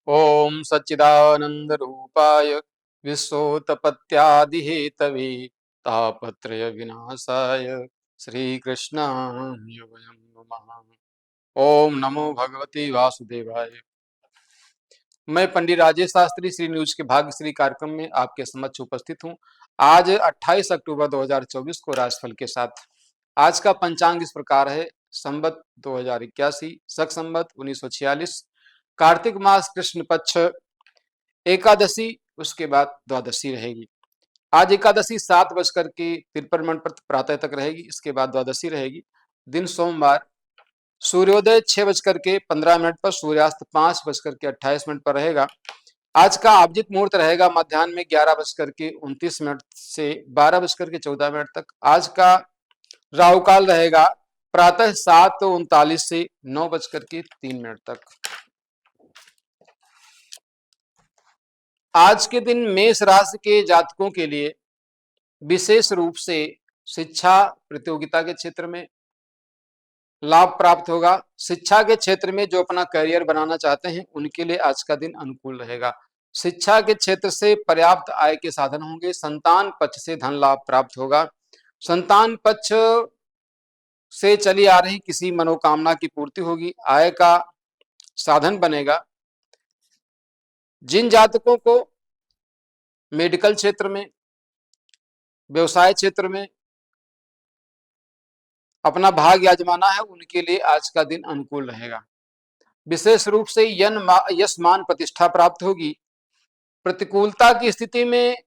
ओम सच्चिदानंद रूपाय विश्वोत्पत्त्यादिहेतवे तापत्रय विनाशाय श्रीकृष्णाय वयं नमः। ओम नमो भगवते वासुदेवाय। मैं पंडित राजेश शास्त्री श्री न्यूज के भाग्यश्री कार्यक्रम में आपके समक्ष उपस्थित हूँ। आज 28 अक्टूबर 2024 को राशिफल के साथ। आज का पंचांग इस प्रकार है। संवत 2081, शक संवत 1946, कार्तिक मास कृष्ण पक्ष एकादशी, उसके बाद द्वादशी रहेगी। आज एकादशी 7:53 पर प्रातः तक रहेगी, इसके बाद द्वादशी रहेगी। दिन सोमवार, सूर्योदय 6:15 पर, सूर्यास्त 5:28 पर रहेगा। आज का अभिजीत मुहूर्त रहेगा मध्याह्न में 11:29 से 12:14 तक। आज का राहु काल रहेगा प्रातः 7:39 से 9:03 तक। आज के दिन मेष राशि के जातकों के लिए विशेष रूप से शिक्षा प्रतियोगिता के क्षेत्र में लाभ प्राप्त होगा। शिक्षा के क्षेत्र में जो अपना करियर बनाना चाहते हैं उनके लिए आज का दिन अनुकूल रहेगा। शिक्षा के क्षेत्र से पर्याप्त आय के साधन होंगे। संतान पक्ष से धन लाभ प्राप्त होगा। संतान पक्ष से चली आ रही किसी मनोकामना की पूर्ति होगी। आय का साधन बनेगा। जिन जातकों को मेडिकल क्षेत्र में, व्यवसाय क्षेत्र में अपना भाग्य आजमाना है उनके लिए आज का दिन अनुकूल रहेगा। विशेष रूप से यश मान प्रतिष्ठा प्राप्त होगी। प्रतिकूलता की स्थिति में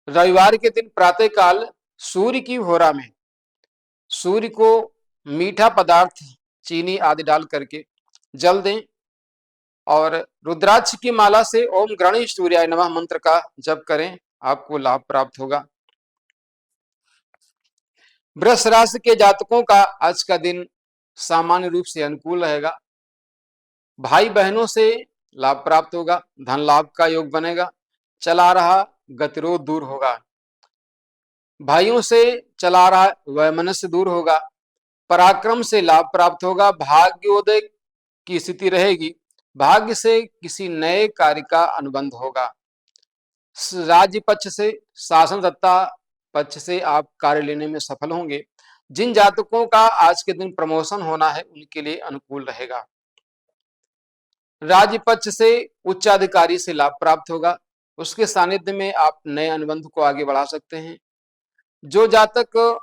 रविवार के दिन प्रातःकाल सूर्य की होरा में सूर्य को मीठा पदार्थ, चीनी आदि डाल करके जल दें और रुद्राक्ष की माला से ओम गणेश सूर्याय नमः मंत्र का जप करें, आपको लाभ प्राप्त होगा। वृष राशि के जातकों का आज का दिन सामान्य रूप से अनुकूल रहेगा। भाई बहनों से लाभ प्राप्त होगा। धन लाभ का योग बनेगा। चला रहा गतिरोध दूर होगा। भाइयों से चला रहा वैमनस्य दूर होगा। पराक्रम से लाभ प्राप्त होगा। भाग्योदय की स्थिति रहेगी। भाग्य से किसी नए कार्य का अनुबंध होगा। राज्य पक्ष से, शासन सत्ता पक्ष से आप कार्य लेने में सफल होंगे। जिन जातकों का आज के दिन प्रमोशन होना है उनके लिए अनुकूल रहेगा। राज्य पक्ष से उच्च अधिकारी से लाभ प्राप्त होगा। उसके सानिध्य में आप नए अनुबंध को आगे बढ़ा सकते हैं। जो जातक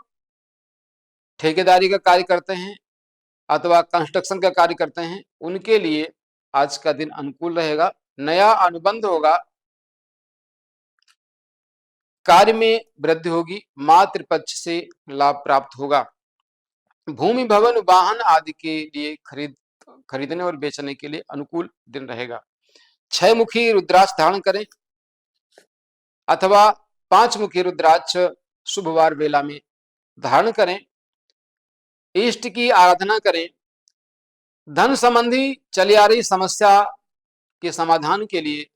ठेकेदारी का कार्य करते हैं अथवा कंस्ट्रक्शन का कार्य करते हैं उनके लिए आज का दिन अनुकूल रहेगा। नया अनुबंध होगा। कार्य में वृद्धि होगी। मातृ पक्ष से लाभ प्राप्त होगा। भूमि, भवन, वाहन आदि के लिए खरीदने और बेचने के लिए अनुकूल दिन रहेगा। 6 मुखी रुद्राक्ष धारण करें अथवा 5 मुखी रुद्राक्ष शुभवार वेला में धारण करें। इष्ट की आराधना करें। धन संबंधी चली आ रही समस्या के समाधान के लिए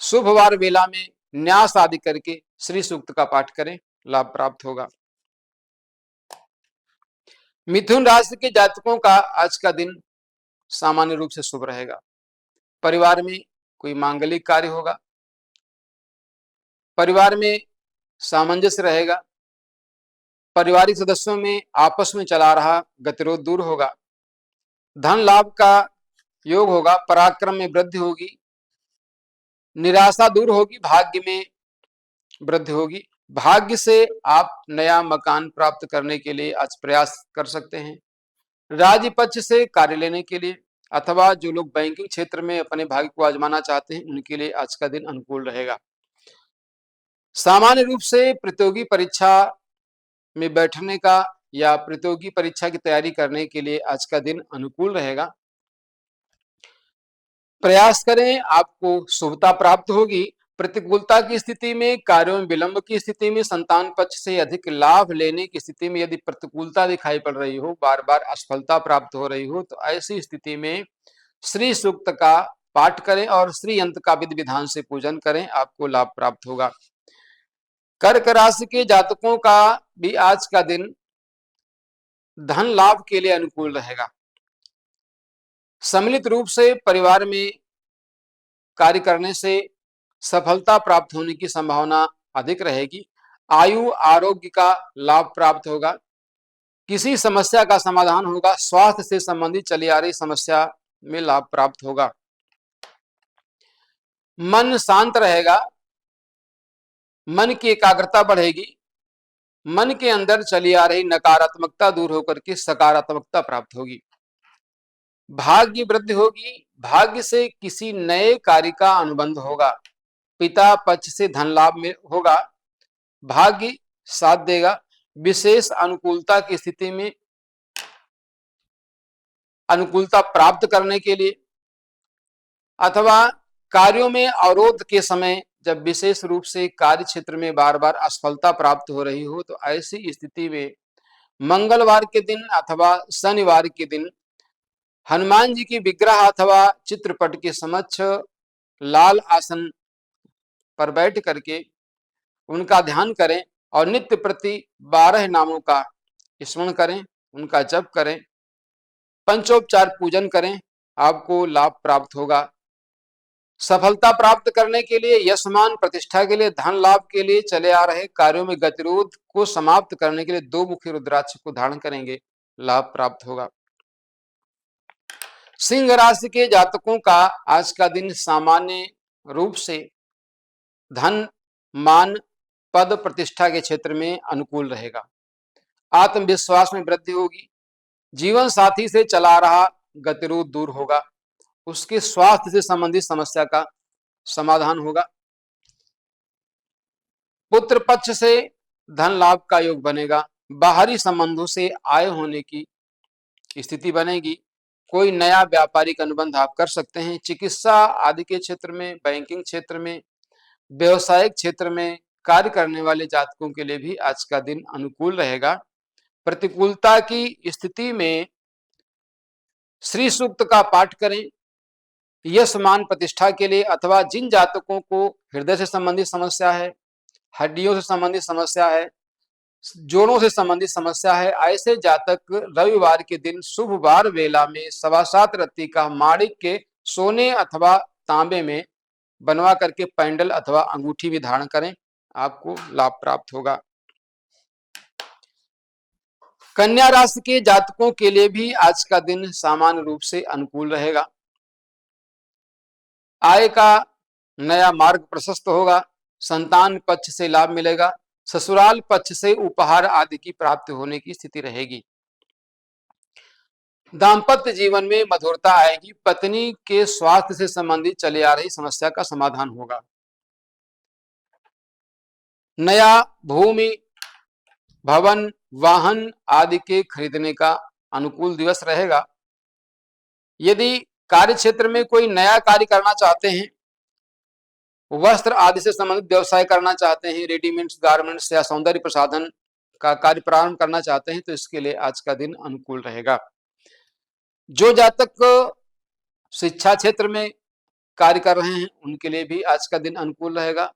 शुभवार वेला में न्यास आदि करके श्री सूक्त का पाठ करें, लाभ प्राप्त होगा। मिथुन राशि के जातकों का आज का दिन सामान्य रूप से शुभ रहेगा। परिवार में कोई मांगलिक कार्य होगा। परिवार में सामंजस्य रहेगा। पारिवारिक सदस्यों में आपस में चला रहा गतिरोध दूर होगा। धन लाभ का योग होगा। पराक्रम में वृद्धि होगी। निराशा दूर होगी। भाग्य में वृद्धि होगी। भाग्य से आप नया मकान प्राप्त करने के लिए आज प्रयास कर सकते हैं। राज्य पक्ष से कार्य लेने के लिए अथवा जो लोग बैंकिंग क्षेत्र में अपने भाग्य को आजमाना चाहते हैं उनके लिए आज का दिन अनुकूल रहेगा। सामान्य रूप से प्रतियोगी परीक्षा में बैठने का या प्रतियोगी परीक्षा की तैयारी करने के लिए आज का दिन अनुकूल रहेगा। प्रयास करें, आपको शुभता प्राप्त होगी। प्रतिकूलता की स्थिति में, कार्यों में विलंब की स्थिति में, संतान पक्ष से अधिक लाभ लेने की स्थिति में यदि प्रतिकूलता दिखाई पड़ रही हो, बार बार असफलता प्राप्त हो रही हो, तो ऐसी स्थिति में श्री सूक्त का पाठ करें और श्री यंत्र का विधि विधान से पूजन करें, आपको लाभ प्राप्त होगा। कर्क राशि के जातकों का भी आज का दिन धन लाभ के लिए अनुकूल रहेगा। सम्मिलित रूप से परिवार में कार्य करने से सफलता प्राप्त होने की संभावना अधिक रहेगी। आयु आरोग्य का लाभ प्राप्त होगा। किसी समस्या का समाधान होगा। स्वास्थ्य से संबंधित चली आ रही समस्या में लाभ प्राप्त होगा। मन शांत रहेगा। मन की एकाग्रता बढ़ेगी। मन के अंदर चली आ रही नकारात्मकता दूर होकर के सकारात्मकता प्राप्त होगी। भाग्य वृद्धि होगी। भाग्य से किसी नए कार्य का अनुबंध होगा। पिता पक्ष से धन लाभ में होगा। भाग्य साथ देगा। विशेष अनुकूलता की स्थिति में अनुकूलता प्राप्त करने के लिए अथवा कार्यों में अवरोध के समय जब विशेष रूप से कार्य क्षेत्र में बार बार असफलता प्राप्त हो रही हो, तो ऐसी स्थिति में मंगलवार के दिन अथवा शनिवार के दिन हनुमान जी की विग्रह अथवा चित्रपट के समक्ष लाल आसन पर बैठ करके उनका ध्यान करें और नित्य प्रति 12 नामों का स्मरण करें, उनका जप करें, पंचोपचार पूजन करें, आपको लाभ प्राप्त होगा। सफलता प्राप्त करने के लिए, यशमान प्रतिष्ठा के लिए, धन लाभ के लिए, चले आ रहे कार्यों में गतिरोध को समाप्त करने के लिए 2 मुखी रुद्राक्ष को धारण करेंगे, लाभ प्राप्त होगा। सिंह राशि के जातकों का आज का दिन सामान्य रूप से धन, मान, पद प्रतिष्ठा के क्षेत्र में अनुकूल रहेगा। आत्मविश्वास में वृद्धि होगी। जीवन साथी से चला रहा गतिरोध दूर होगा। उसके स्वास्थ्य से संबंधित समस्या का समाधान होगा। पुत्र पक्ष से धन लाभ का योग बनेगा। बाहरी संबंधों से आय होने की स्थिति बनेगी। कोई नया व्यापारिक अनुबंध आप कर सकते हैं। चिकित्सा आदि के क्षेत्र में, बैंकिंग क्षेत्र में, व्यवसायिक क्षेत्र में कार्य करने वाले जातकों के लिए भी आज का दिन अनुकूल रहेगा। प्रतिकूलता की स्थिति में श्री सूक्त का पाठ करें। यश मान प्रतिष्ठा के लिए अथवा जिन जातकों को हृदय से संबंधित समस्या है, हड्डियों से संबंधित समस्या है, जोड़ों से संबंधित समस्या है, ऐसे जातक रविवार के दिन शुभ वार वेला में 7.25 रत्ती का माणिक के सोने अथवा तांबे में बनवा करके पैंडल अथवा अंगूठी भी धारण करें, आपको लाभ प्राप्त होगा। कन्या राशि के जातकों के लिए भी आज का दिन सामान्य रूप से अनुकूल रहेगा। आय का नया मार्ग प्रशस्त होगा। संतान पक्ष से लाभ मिलेगा। ससुराल पक्ष से उपहार आदि की प्राप्ति होने की स्थिति रहेगी। दांपत्य जीवन में मधुरता आएगी। पत्नी के स्वास्थ्य से संबंधित चली आ रही समस्या का समाधान होगा। नया भूमि, भवन, वाहन आदि के खरीदने का अनुकूल दिवस रहेगा। यदि कार्य क्षेत्र में कोई नया कार्य करना चाहते हैं, वस्त्र आदि से संबंधित व्यवसाय करना चाहते हैं, रेडीमेड्स, गारमेंट्स या सौंदर्य प्रसाधन का कार्य प्रारंभ करना चाहते हैं, तो इसके लिए आज का दिन अनुकूल रहेगा। जो जातक शिक्षा क्षेत्र में कार्य कर रहे हैं, उनके लिए भी आज का दिन अनुकूल रहेगा।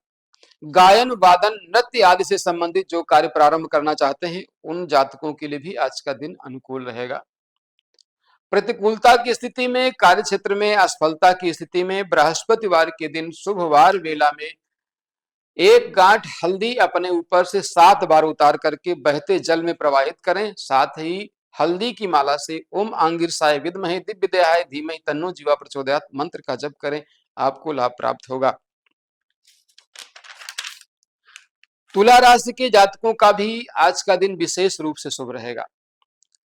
गायन, वादन, नृत्य आदि से संबंधित जो कार्य प्रारंभ करना चाहते हैं, उन जातकों के लिए भी आज का दिन अनुकूल रहेगा। प्रतिकूलता की स्थिति में, कार्य क्षेत्र में असफलता की स्थिति में बृहस्पतिवार के दिन शुभ वार वेला में 1 गांठ हल्दी अपने ऊपर से 7 बार उतार करके बहते जल में प्रवाहित करें। साथ ही हल्दी की माला से ओम आंगिरसाय विद्महे दिव्यदेहाय धीमहि तन्नो जीवा प्रचोदयात् मंत्र का जप करें, आपको लाभ प्राप्त होगा। तुला राशि के जातकों का भी आज का दिन विशेष रूप से शुभ रहेगा।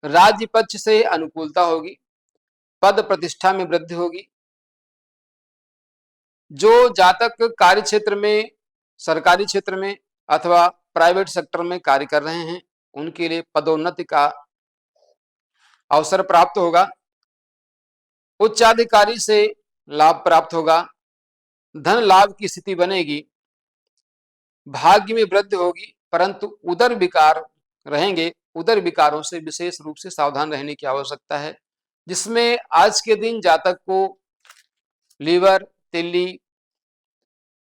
राज्य पक्ष से अनुकूलता होगी। पद प्रतिष्ठा में वृद्धि होगी। जो जातक कार्य क्षेत्र में, सरकारी क्षेत्र में अथवा प्राइवेट सेक्टर में कार्य कर रहे हैं, उनके लिए पदोन्नति का अवसर प्राप्त होगा। उच्चाधिकारी से लाभ प्राप्त होगा। धन लाभ की स्थिति बनेगी। भाग्य में वृद्धि होगी, परंतु उदर विकार रहेंगे। उदर विकारों से विशेष रूप से सावधान रहने की आवश्यकता है, जिसमें आज के दिन जातक को लीवर, तिल्ली,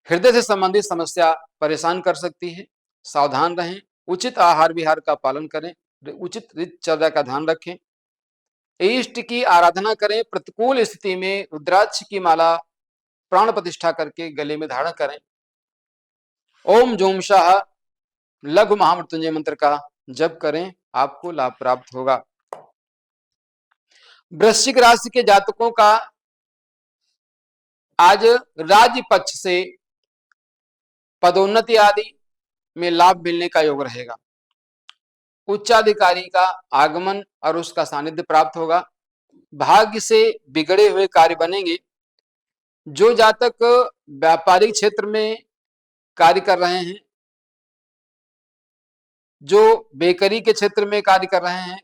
हृदय से संबंधित समस्या परेशान कर सकती है। सावधान रहें। उचित आहार विहार का पालन करें। उचित दिनचर्या का ध्यान रखें। इष्ट की आराधना करें। प्रतिकूल स्थिति में रुद्राक्ष की माला प्राण प्रतिष्ठा करके गले में धारण करें। ओम जोम शाह लघु महामृत्युंजय मंत्र का जप करें, आपको लाभ प्राप्त होगा। वृश्चिक राशि के जातकों का आज राज्य पक्ष से पदोन्नति आदि में लाभ मिलने का योग रहेगा। उच्चाधिकारी का आगमन और उसका सानिध्य प्राप्त होगा। भाग्य से बिगड़े हुए कार्य बनेंगे। जो जातक व्यापारिक क्षेत्र में कार्य कर रहे हैं, जो बेकरी के क्षेत्र में कार्य कर रहे हैं,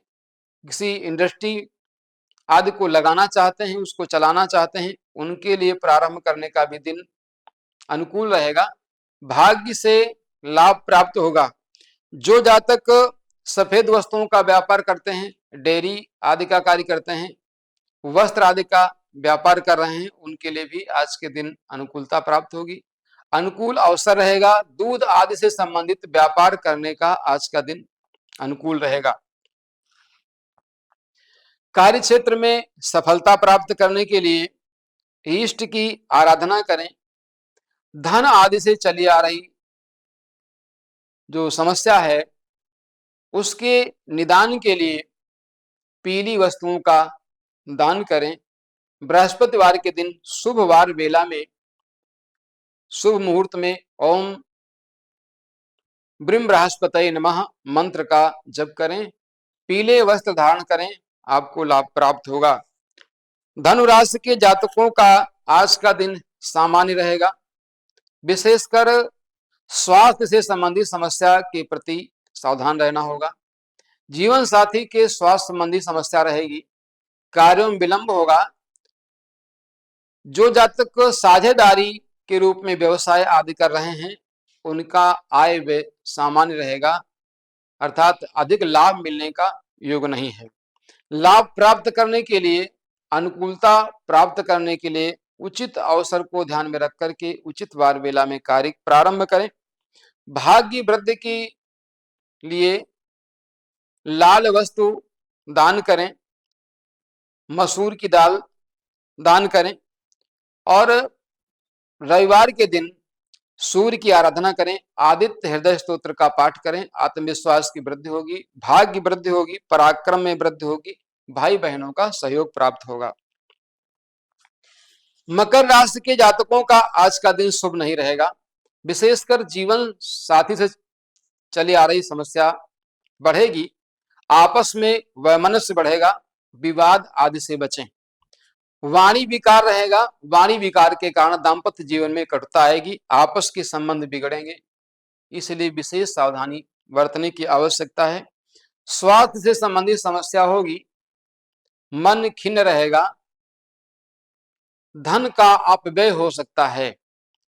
किसी इंडस्ट्री आदि को लगाना चाहते हैं, उसको चलाना चाहते हैं, उनके लिए प्रारंभ करने का भी दिन अनुकूल रहेगा। भाग्य से लाभ प्राप्त होगा। जो जातक सफेद वस्तुओं का व्यापार करते हैं, डेयरी आदि का कार्य करते हैं, वस्त्र आदि का व्यापार कर रहे हैं, उनके लिए भी आज के दिन अनुकूलता प्राप्त होगी। अनुकूल अवसर रहेगा। दूध आदि से संबंधित व्यापार करने का आज का दिन अनुकूल रहेगा। कार्य क्षेत्र में सफलता प्राप्त करने के लिए इष्ट की आराधना करें। धन आदि से चली आ रही जो समस्या है, उसके निदान के लिए पीली वस्तुओं का दान करें। बृहस्पतिवार के दिन शुभ वार वेला में शुभ मुहूर्त में ओम ब्रह्म बृहस्पतये नमः मंत्र का जप करें। पीले वस्त्र धारण करें, आपको लाभ प्राप्त होगा। धनु राशि के जातकों का आज का दिन सामान्य रहेगा। विशेषकर स्वास्थ्य से संबंधित समस्या के प्रति सावधान रहना होगा। जीवन साथी के स्वास्थ्य संबंधी समस्या रहेगी। कार्यों में विलंब होगा। जो जातक साझेदारी के रूप में व्यवसाय आदि कर रहे हैं, उनका आय व्यय सामान्य रहेगा, अर्थात अधिक लाभ मिलने का योग नहीं है। लाभ प्राप्त करने के लिए, अनुकूलता प्राप्त करने के लिए उचित अवसर को ध्यान में रख करके उचित वार वेला में कार्य प्रारंभ करें। भाग्य वृद्धि के लिए लाल वस्तु दान करें, मसूर की दाल दान करें और रविवार के दिन सूर्य की आराधना करें। आदित्य हृदय स्तोत्र का पाठ करें। आत्मविश्वास की वृद्धि होगी, भाग्य वृद्धि होगी, पराक्रम में वृद्धि होगी, भाई बहनों का सहयोग प्राप्त होगा। मकर राशि के जातकों का आज का दिन शुभ नहीं रहेगा। विशेषकर जीवन साथी से चली आ रही समस्या बढ़ेगी। आपस में वैमनस्य बढ़ेगा। विवाद आदि से बचें। वाणी विकार रहेगा। वाणी विकार के कारण दाम्पत्य जीवन में कटुता आएगी। आपस के संबंध बिगड़ेंगे, इसलिए विशेष सावधानी बरतने की आवश्यकता है। स्वास्थ्य से संबंधित समस्या होगी। मन खिन्न रहेगा। धन का अपव्यय हो सकता है,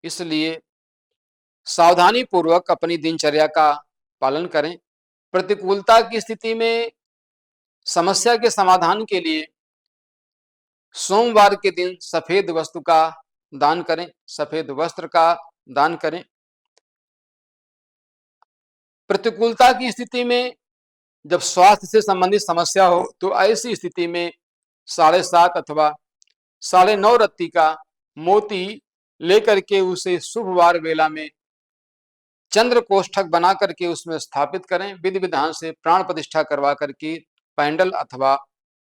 इसलिए सावधानी पूर्वक अपनी दिनचर्या का पालन करें। प्रतिकूलता की स्थिति में समस्या के समाधान के लिए सोमवार के दिन सफेद वस्तु का दान करें, सफेद वस्त्र का दान करें। प्रतिकूलता की स्थिति में जब स्वास्थ्य से संबंधित समस्या हो, तो ऐसी स्थिति में 7.5 अथवा 9.5 रत्ती का मोती लेकर के उसे शुभ वार वेला में चंद्र कोष्ठक बना करके उसमें स्थापित करें। विधि विधान से प्राण प्रतिष्ठा करवा करके पैंडल अथवा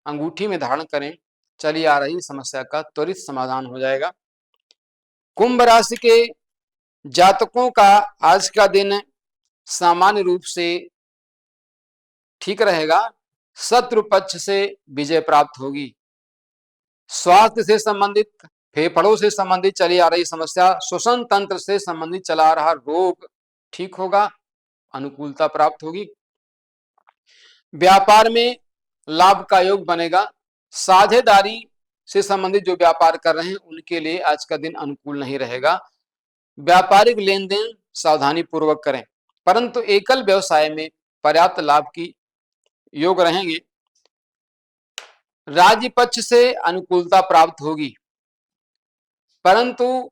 अंगूठी में धारण करें। चली आ रही समस्या का त्वरित समाधान हो जाएगा। कुंभ राशि के जातकों का आज का दिन सामान्य रूप से ठीक रहेगा। शत्रु पक्ष से विजय प्राप्त होगी। स्वास्थ्य से संबंधित, फेफड़ों से संबंधित चली आ रही समस्या, श्वसन तंत्र से संबंधित चला आ रहा रोग ठीक होगा, अनुकूलता प्राप्त होगी। व्यापार में लाभ का योग बनेगा। साझेदारी से संबंधित जो व्यापार कर रहे हैं, उनके लिए आज का दिन अनुकूल नहीं रहेगा। व्यापारिक लेन देन सावधानी पूर्वक करें, परंतु एकल व्यवसाय में पर्याप्त लाभ की योग रहेंगे। राज्य पक्ष से अनुकूलता प्राप्त होगी, परंतु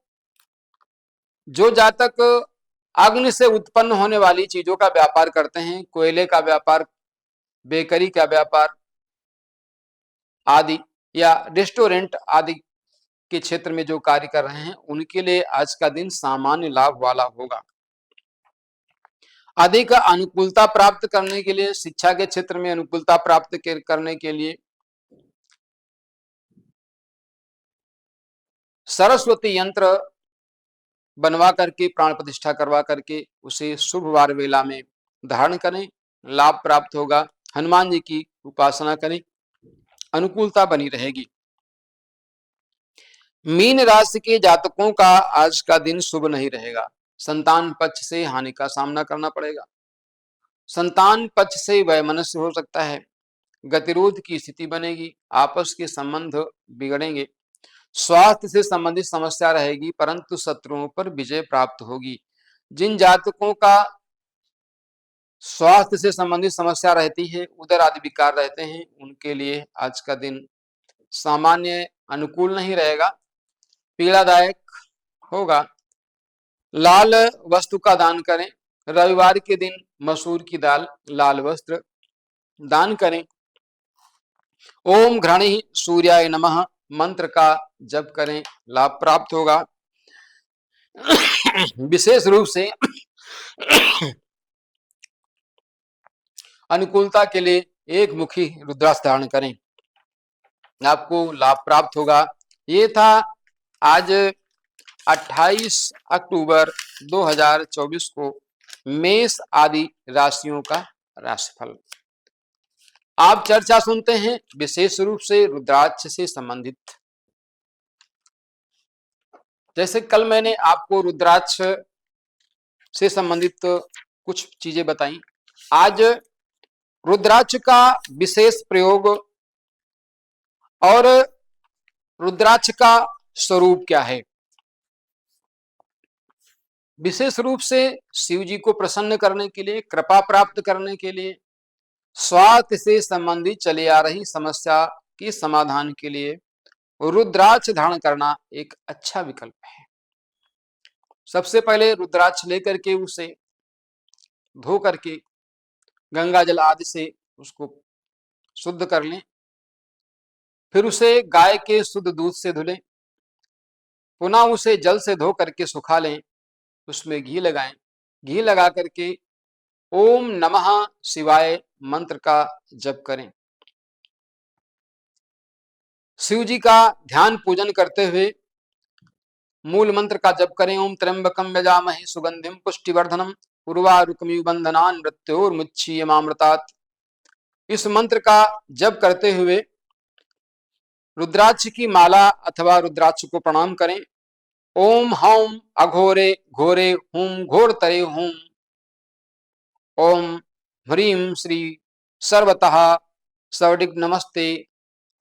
जो जातक अग्नि से उत्पन्न होने वाली चीजों का व्यापार करते हैं, कोयले का व्यापार, बेकरी का व्यापार, आदि या रेस्टोरेंट आदि के क्षेत्र में जो कार्य कर रहे हैं उनके लिए आज का दिन सामान्य लाभ वाला होगा। अधिक अनुकूलता प्राप्त करने के लिए, शिक्षा के क्षेत्र में अनुकूलता प्राप्त करने के लिए सरस्वती यंत्र बनवा करके, प्राण प्रतिष्ठा करवा करके उसे शुभ वार वेला में धारण करें, लाभ प्राप्त होगा। हनुमान जी की उपासना करें, अनुकूलता बनी रहेगी। मीन राशि के जातकों का आज का दिन शुभ नहीं रहेगा। संतान पक्ष से हानि का सामना करना पड़ेगा। संतान पक्ष से वैमनस्य हो सकता है, गतिरोध की स्थिति बनेगी, आपस के संबंध बिगड़ेंगे, स्वास्थ्य से संबंधित समस्या रहेगी, परंतु शत्रुओं पर विजय प्राप्त होगी। जिन जातकों का स्वास्थ्य से संबंधित समस्या रहती है, उदर आदि विकार रहते हैं, उनके लिए आज का दिन सामान्य अनुकूल नहीं रहेगा, पीड़ादायक होगा। लाल वस्तु का दान करें। रविवार के दिन मसूर की दाल, लाल वस्त्र दान करें। ओम घृणी सूर्याय नमः मंत्र का जप करें, लाभ प्राप्त होगा। विशेष रूप से अनुकूलता के लिए एक मुखी रुद्राक्ष धारण करें, आपको लाभ प्राप्त होगा। ये था आज 28 अक्टूबर 2024 को मेष आदि राशियों का राशिफल। आप चर्चा सुनते हैं विशेष रूप से रुद्राक्ष से संबंधित। जैसे कल मैंने आपको रुद्राक्ष से संबंधित कुछ चीजें बताई, आज रुद्राक्ष का विशेष प्रयोग और रुद्राक्ष का स्वरूप क्या है। विशेष रूप से शिव जी को प्रसन्न करने के लिए, कृपा प्राप्त करने के लिए, स्वास्थ्य से संबंधित चली आ रही समस्या के समाधान के लिए रुद्राक्ष धारण करना एक अच्छा विकल्प है। सबसे पहले रुद्राक्ष लेकर के उसे धो करके गंगा जल आदि से उसको शुद्ध कर लें, फिर उसे गाय के शुद्ध दूध से धुलें, पुनः उसे जल से धो करके सुखा लें, उसमें घी लगाएं, घी लगा करके ओम नमः शिवाय मंत्र का जप करें। शिव जी का ध्यान पूजन करते हुए मूल मंत्र का जप करें। ओम त्र्यंबकम यजामहे सुगंधिम पुष्टिवर्धनम उर्वारुकमिव बंधनान् मृत्योर्मुच्यमामृतात्। इस मंत्र का जप करते हुए रुद्राक्ष की माला अथवा रुद्राक्ष को प्रणाम करें। ओम हौम अघोरे घोरे हुम घोरतरे हुम ओम ह्रीं श्री सर्वतः सर्वदिक नमस्ते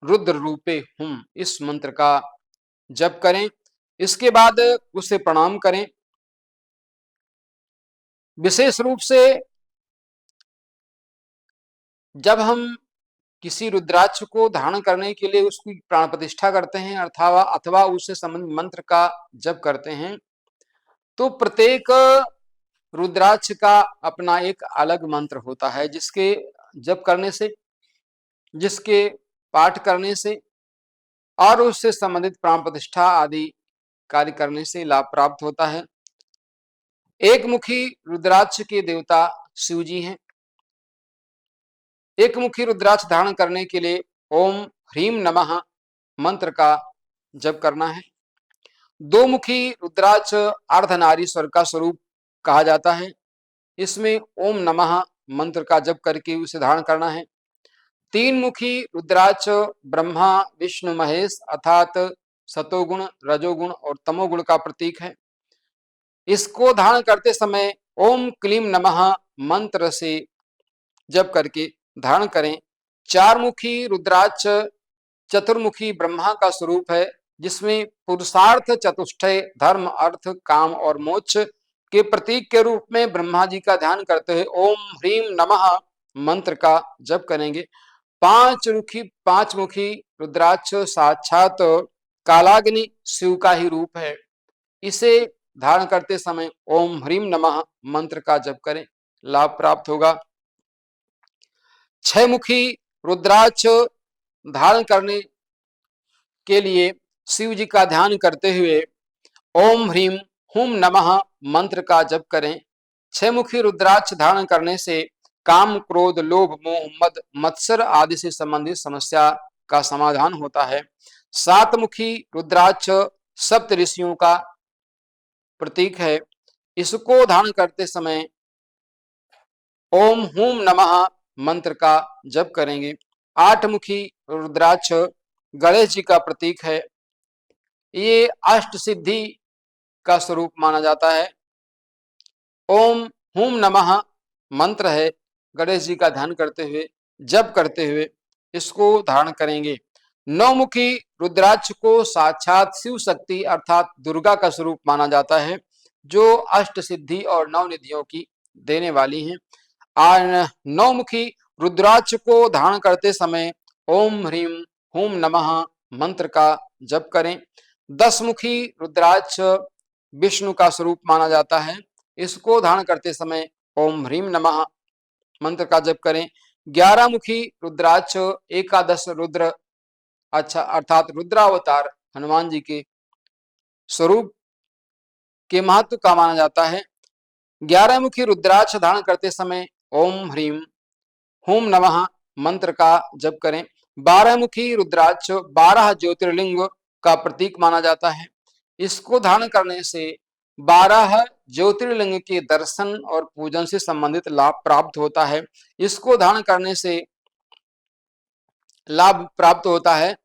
रुद्र रूपे हुम, इस मंत्र का जप करें। इसके बाद उसे प्रणाम करें। विशेष रूप से जब हम किसी रुद्राक्ष को धारण करने के लिए उसकी प्राण प्रतिष्ठा करते हैं अथवा उससे संबंधित मंत्र का जप करते हैं, तो प्रत्येक रुद्राक्ष का अपना एक अलग मंत्र होता है, जिसके जप करने से, जिसके पाठ करने से और उससे संबंधित प्राण प्रतिष्ठा आदि कार्य करने से लाभ प्राप्त होता है। एक मुखी रुद्राक्ष के देवता शिव जी हैं। एक मुखी रुद्राक्ष धारण करने के लिए ओम ह्रीं नमः मंत्र का जप करना है। दो मुखी रुद्राक्ष अर्धनारीश्वर का स्वरूप कहा जाता है। इसमें ओम नमः मंत्र का जप करके उसे धारण करना है। तीन मुखी रुद्राक्ष ब्रह्मा विष्णु महेश अर्थात सतोगुण, रजोगुण और तमोगुण का प्रतीक है। इसको धारण करते समय ओम क्लीं नमः मंत्र से जप करके धारण करें। चार मुखी रुद्राक्ष चतुर्मुखी ब्रह्मा का स्वरूप है, जिसमें पुरुषार्थ चतुष्टय धर्म अर्थ काम और मोक्ष के प्रतीक के रूप में ब्रह्मा जी का ध्यान करते हुए ओम ह्रीं नमः मंत्र का जप करेंगे। पांच मुखी रुद्राक्ष साक्षात कालाग्नि शिव का ही रूप है। इसे धारण करते समय ओम ह्रीं नमः मंत्र का जप करें, लाभ प्राप्त होगा। छह मुखी रुद्राक्ष धारण करने के लिए शिव जी का ध्यान करते हुए ओम ह्रीम हुम नमः मंत्र का जप करें। 6 मुखी रुद्राक्ष धारण करने से काम, क्रोध, लोभ, मोह, मद, मत्सर आदि से संबंधित समस्या का समाधान होता है। 7 मुखी रुद्राक्ष सप्त ऋषियों का प्रतीक है। इसको धारण करते समय ओम हुम नमः मंत्र का जप करेंगे। 8 मुखी रुद्राक्ष गणेश जी का प्रतीक है। ये अष्ट सिद्धि का स्वरूप माना जाता है। ओम हुम नमः मंत्र है, गणेश जी का ध्यान करते हुए, जप करते हुए इसको धारण करेंगे। 9 मुखी रुद्राक्ष को साक्षात शिव शक्ति अर्थात दुर्गा का स्वरूप माना जाता है, जो अष्ट सिद्धि और 9 निधियों की देने वाली हैं। 9 मुखी रुद्राक्ष को धारण करते समय ओम ह्रीम हुम नमः मंत्र का जप करें। 10 मुखी रुद्राक्ष विष्णु का स्वरूप माना जाता है। इसको धारण करते समय ओम ह्रीम नमः मंत्र का जप करें। 11 मुखी रुद्राक्ष एकादश रुद्र अर्थात रुद्रावतार हनुमान जी के स्वरूप के महत्व का माना जाता है। 11 मुखी रुद्राक्ष धारण करते समय ओम ह्रीम हुम नमः मंत्र का जप करें। 12 मुखी रुद्राक्ष 12 ज्योतिर्लिंग का प्रतीक माना जाता है। इसको धारण करने से 12 ज्योतिर्लिंग के दर्शन और पूजन से संबंधित लाभ प्राप्त होता है। इसको धारण करने से लाभ प्राप्त होता है।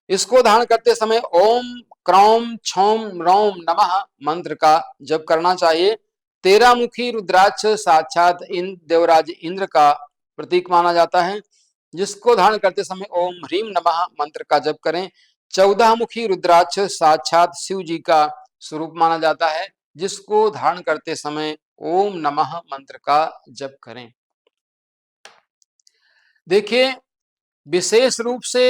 इसको धारण करते समय ओम क्रौम छौम रौम नमः मंत्र का जप करना चाहिए। 13 मुखी रुद्राक्ष साक्षात देवराज इंद्र का प्रतीक माना जाता है, जिसको धारण करते समय ओम ह्रीम नमः मंत्र का जप करें। 14 मुखी रुद्राक्ष साक्षात शिव जी का स्वरूप माना जाता है, जिसको धारण करते समय ओम नमः मंत्र का जप करें। देखिए, विशेष रूप से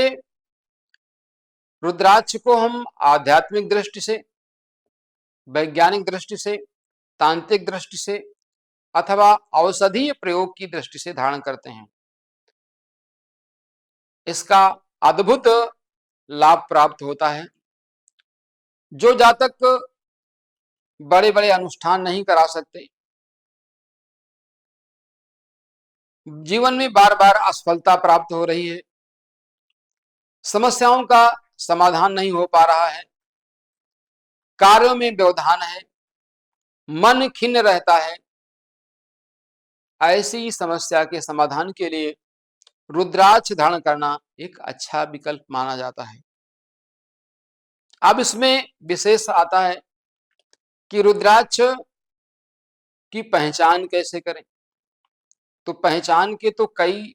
रुद्राक्ष को हम आध्यात्मिक दृष्टि से, वैज्ञानिक दृष्टि से, तांत्रिक दृष्टि से अथवा औषधीय प्रयोग की दृष्टि से धारण करते हैं। इसका अद्भुत लाभ प्राप्त होता है। जो जातक बड़े बड़े अनुष्ठान नहीं करा सकते, जीवन में बार बार असफलता प्राप्त हो रही है, समस्याओं का समाधान नहीं हो पा रहा है, कार्यों में व्यवधान है, मन खिन्न रहता है, ऐसी समस्या के समाधान के लिए रुद्राक्ष धारण करना एक अच्छा विकल्प माना जाता है। अब इसमें विशेष आता है कि रुद्राक्ष की पहचान कैसे करें। तो पहचान के तो कई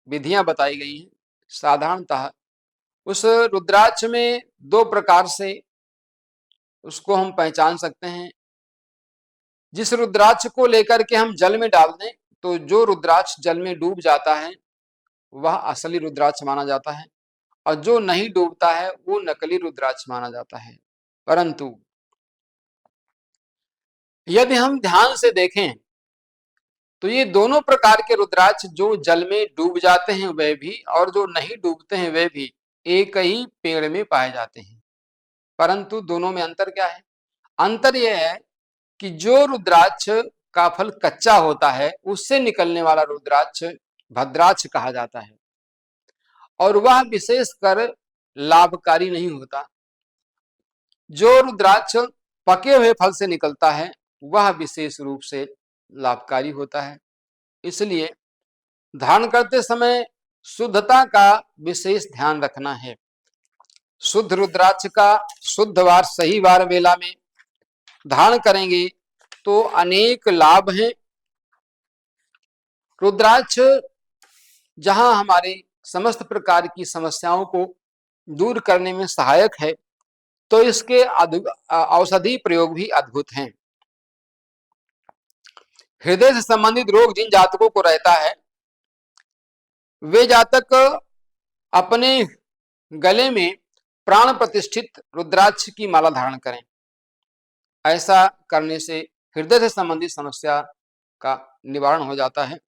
विधियां बताई गई हैं। साधारणतः उस रुद्राक्ष में 2 प्रकार से उसको हम पहचान सकते हैं। जिस रुद्राक्ष को लेकर के हम जल में डाल दें तो जो रुद्राक्ष जल में डूब जाता है वह असली रुद्राक्ष माना जाता है, और जो नहीं डूबता है वो नकली रुद्राक्ष माना जाता है। परंतु यदि हम ध्यान से देखें तो ये दोनों प्रकार के रुद्राक्ष, जो जल में डूब जाते हैं वे भी और जो नहीं डूबते हैं वे भी, एक ही पेड़ में पाए जाते हैं। परंतु दोनों में अंतर क्या है? अंतर यह है कि जो रुद्राक्ष का फल कच्चा होता है उससे निकलने वाला रुद्राक्ष भद्राक्ष कहा जाता है, और वह विशेषकर लाभकारी नहीं होता। जो रुद्राक्ष पके हुए फल से निकलता है वह विशेष रूप से लाभकारी होता है। इसलिए धारण करते समय शुद्धता का विशेष ध्यान रखना है। शुद्ध रुद्राक्ष का शुद्ध वार सही वार वेला में धारण करेंगे तो अनेक लाभ हैं। रुद्राक्ष जहां हमारे समस्त प्रकार की समस्याओं को दूर करने में सहायक है, तो इसके औषधि प्रयोग भी अद्भुत हैं। हृदय से संबंधित रोग जिन जातकों को रहता है वे जातक अपने गले में प्राण प्रतिष्ठित रुद्राक्ष की माला धारण करें। ऐसा करने से हृदय से संबंधित समस्या का निवारण हो जाता है।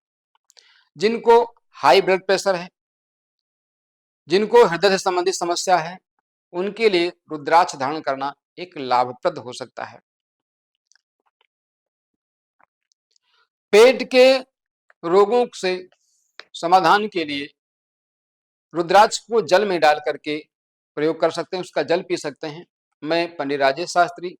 जिनको हाई ब्लड प्रेशर है, जिनको हृदय से संबंधित समस्या है, उनके लिए रुद्राक्ष धारण करना एक लाभप्रद हो सकता है। पेट के रोगों से समाधान के लिए रुद्राक्ष को जल में डाल करके प्रयोग कर सकते हैं, उसका जल पी सकते हैं। मैं पंडित राजेश शास्त्री,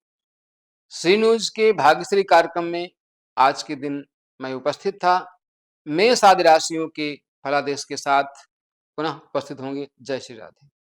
श्री न्यूज के भाग्यश्री कार्यक्रम में आज के दिन मैं उपस्थित था। मेष आदि राशियों के फलादेश के साथ पुनः उपस्थित होंगे। जय श्री राधे।